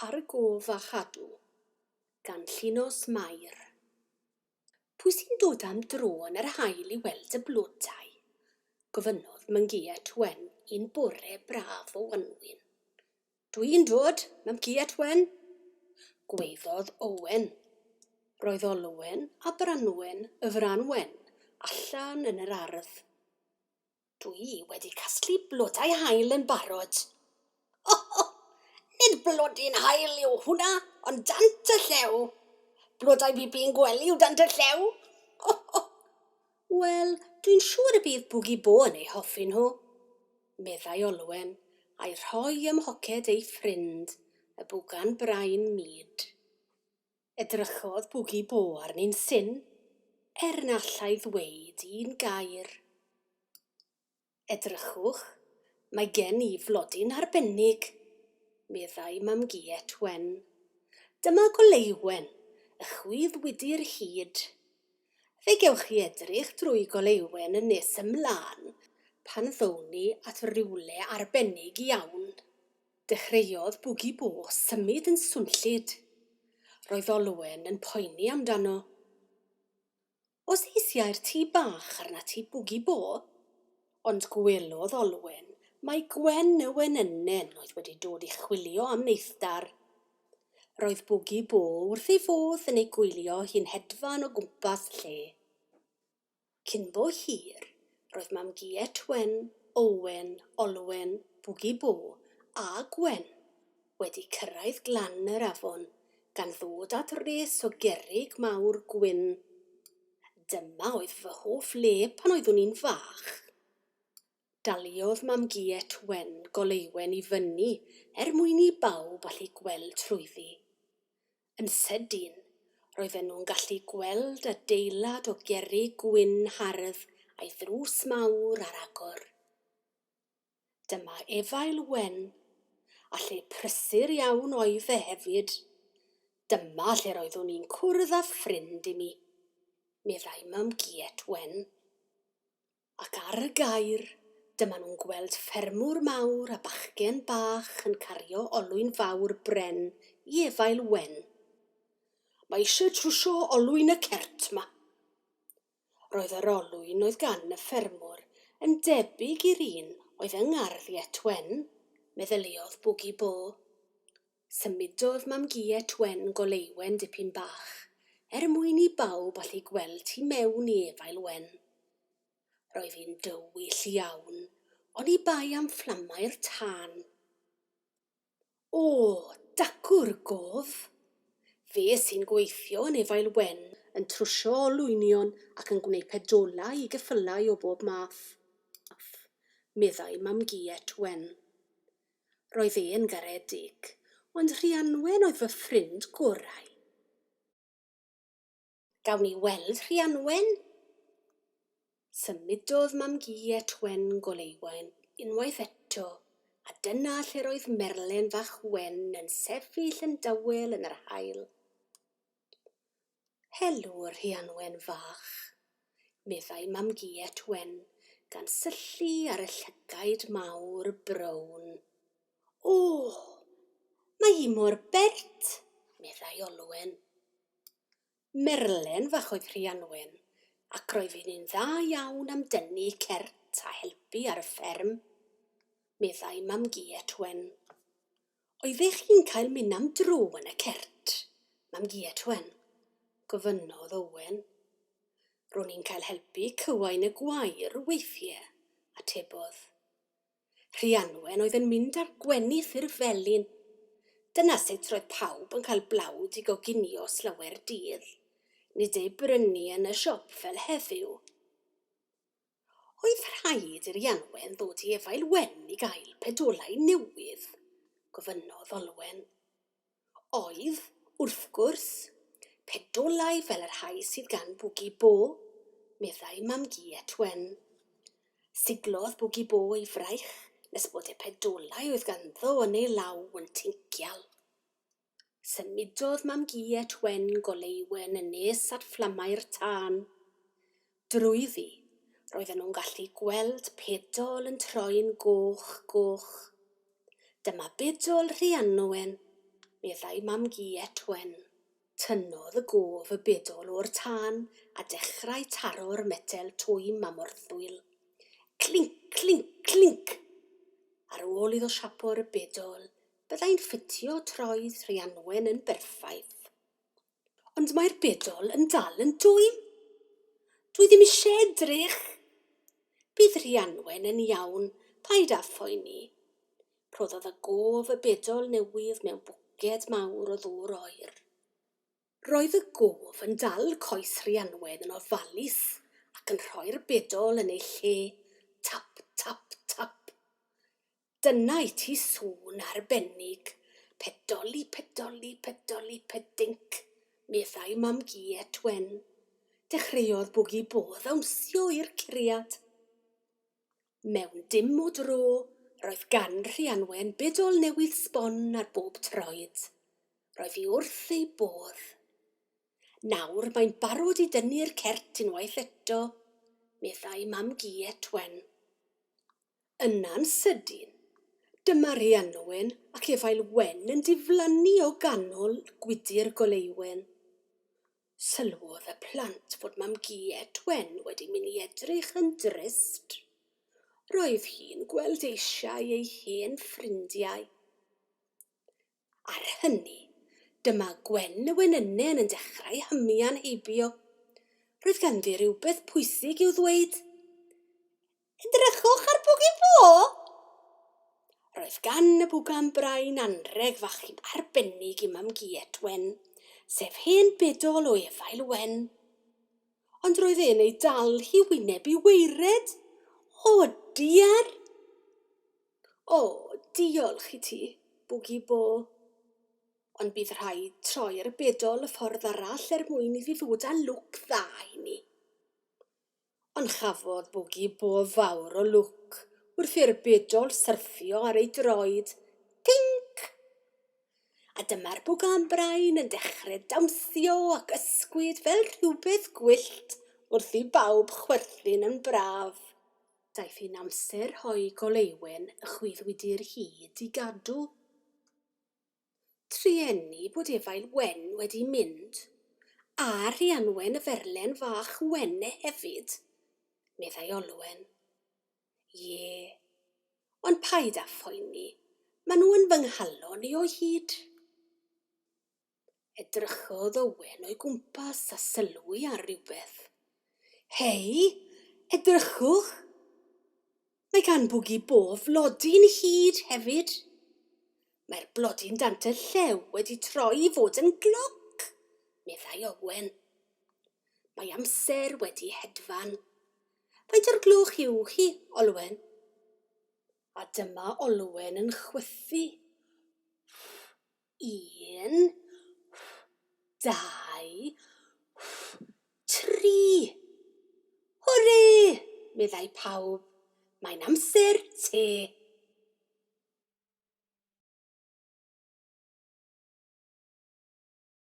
Ar y gof a chadw, gan Llunos Mair. Pwy sy'n dod am dro yn yr haul i weld y blodau? Gofynnodd Mymgiet Wen un bore braf o Wanwyn. Dwi'n dod, Mymgiet Wen, gwaeddodd Owen. Roedd Olwen a Branwen y fran Wen allan yn yr ardd. Dwi wedi casglu blodau haul yn barod. Nid blodyn haul yw hwnna, ond dant y llew. Blodau bibi'n gwely yw dant y llew. Wel, dwi'n siŵr y bydd Bwgi Bo yn ei hoffi nhw, meddai Olwen, a'i rhoi ymhoced ei ffrind, y bwgan brain myd. Edrychodd Bwgi Bo arni'n syn, na allai ddweud un gair. Edrychwch, mae gen i flodyn arbennig, meddai Mymgiet Wen. Dyma Goleiwen, y chwydd wedi'r hyd. Fe gewch chi edrych drwy Goleiwen yn nes ymlaen pan ddown ni at rywle arbennig iawn. Dechreuodd Bwgi Bo symud yn swnllyd. Roedd Olwen yn poeni amdano. Os eisiau'r tŷ bach arna tŷ Bwgi Bo? Ond gwelodd Olwen mae Gwen y Wenynnen oedd wedi dod i chwilio am neithdar. Roedd Bwgi Bo wrth ei fodd yn ei gwylio hi'n hedfan o gwmpas lle. Cyn bo hir, roedd Mymgiet Wen, Owen, Olwen, Bwgi Bo a Gwen wedi cyrraedd glan yr afon gan ddod at res o gerrig mawr gwyn. Dyma oedd fy hoff le pan oeddwn i'n fach. Daliodd Mymgiet Wen Goleiwen i fyny mwyn i bawb allu gweld trwyddi. Yn sydyn, roedden nhw'n gallu gweld adeilad o gerrig gwyn hardd a'i ddrws mawr ar agor. Dyma Efail Wen, a lle prysur iawn oedd e hefyd. Dyma lle roeddwn i'n cwrdd â ffrind i mi, meddai Mymgiet Wen. Ac ar y gair, dyma nhw'n gweld ffermwr mawr a bachgen bach yn cario olwyn fawr bren i Efail Wen. Mae eisiau trwsio olwyn y cert ma. Roedd yr olwyn oedd gan y ffermwr yn debyg i'r un oedd yng Ngarthiet Wen, meddyliodd Bwgi Bo. Symudodd Mymgiet Wen Goleiwen dipyn bach, mwyn i bawb allu gweld tu mewn i Efail Wen. Roedd hi'n dywyll iawn, ond i bai am fflamau'r tân. O, dacwr gof! Fe sy'n gweithio yn Efail Wen yn trwsio olwynion ac yn gwneud pedolau i geffylau o bob math, meddai Mymgiet Wen. Roedd e'n garedig, ond Rhianwen oedd fy ffrind gorau. Gawn ni weld Rhianwen? Symudodd Mymgiet Wen Goleiwen unwaith eto, a dyna lle roedd Merlin fach Wen yn sefyll yn dawel yn yr haul. Helo, Rhianwen fach, meddai Mymgiet Wen, gan syllu ar y llygaid mawr brown. O, mae hi mor bert, meddai Olwen. Merlin fach oedd Rhianwen, ac roedd hi'n dda iawn am dynnu cert a helpu ar y fferm, meddai Mymgiet Wen. Oeddech chi'n cael mynd am dro yn y cert, Mymgiet Wen? Gofynnodd Owen. Ro'n i'n cael helpu cywain y gwair weithiau, atebodd. Rhianwen oedd yn mynd ar gwenith i'r felin. Dyna sut roedd pawb yn cael blawd i goginio slawer dydd, nid ei brynu yn y siop fel heddiw. Oedd rhaid i'r Rhianwen ddod i Efail Wen i gael pedolau newydd, gofynnodd Olwen. Oedd, wrth gwrs, pedolau fel yr rhai sydd gan Bwgi Bo, meddai Mymgiet Wen. Siglodd Bwgi Bo ei fraich, nes bod y pedolau oedd ganddo yn ei law yn tincial. Symudodd Mymgiet Wen Goleiwen yn nes at fflamau'r tân. Drwyddi, roedden nhw'n gallu gweld pedol yn troi'n goch. Dyma bedol Rhianwen, meddai mam Giet wen. Tynnodd y gof y bedol o'r tân a dechrau taro'r metel twym am wrthwyl. Clinc, clinc, clinc! Ar ôl iddo siapo'r bedol, byddai'n ffitio troedd Rhianwen yn berffaith. Ond mae'r bedol yn dal yn dwym. Dwi ddim eisiau edrych. Bydd Rhianwen yn iawn, paid â phoeni. Rhoddodd y gof y bedol newydd mewn bwced mawr o ddŵr oer. Roedd y gof yn dal coes Rhianwen yn ofalus ac yn rhoi'r bedol yn ei lle, tap, tap, tap. Dyna i ti sŵn arbennig, pedoli, pedoli, pedoli, pedinc, meddai mam Giet wen. Dechreuodd bwgi bodd awnsio i'r curiad. Mewn dim o dro, roedd gan Rhianwen bedol newydd sbon ar bob troed. Roedd hi wrth ei bodd. Nawr mae'n barod i dynnu'r cert unwaith eto, meddai mam Giet wen. Yna'n sydyn, dyma Rhianwen ac Efail Wen yn diflannu o ganol gwydr Goleiwen. Sylwodd y plant fod mam Giet wen wedi mynd i edrych yn drist. Roedd hi'n gweld eisiau ei hen ffrindiau. Ar hynny, dyma Gwen y Wenynnen yn dechrau hymian heibio. Roedd ganddi rhywbeth pwysig i'w ddweud. Edrychwch ar bwgi bo! Roedd gan y bwgan brain anreg fach arbennig i mam Giet wen, sef hen bedol o Efail Wen. Ond roedd e'n ei dal hi wyneb i weired. O, diar! O, diolch i ti, bwgi bo. Ond bydd rhaid troi'r bedol y ffordd arall mwyn iddi fod â lwc dda i ni. Ond chafodd bwgi bo fawr o lwc wrth i'r bedol syrthio ar ei droed. Tink! A dyma'r bwgan brain yn dechrau dawnsio ac ysgwyd fel rhywbeth gwyllt wrth i bawb chwerthin yn braf. Daeth hi'n amser hoi Goleiwen y chwyddwydr hyd i gadw. Truenni bod Efail Wen wedi mynd, a Rhianwen y ferlen fach Wene hefyd, meddai Olwen. Ie, ond paid â phoeni, maen nhw yn fy nghalon i o hyd. Edrychodd Owen o'i gwmpas a sylwi ar rhywbeth. Hei, edrychwch! Mae gan bwgi bo flodyn hyd hefyd. Mae'r blodyn dant y llew wedi troi i fod yn gloc, meddai Owen. Mae amser wedi hedfan. Faint o'r gloch yw chi, Olwen? A dyma Olwen yn chwythu. 1, 2, 3. Hwrê, meddai pawb. Mae'n amser te.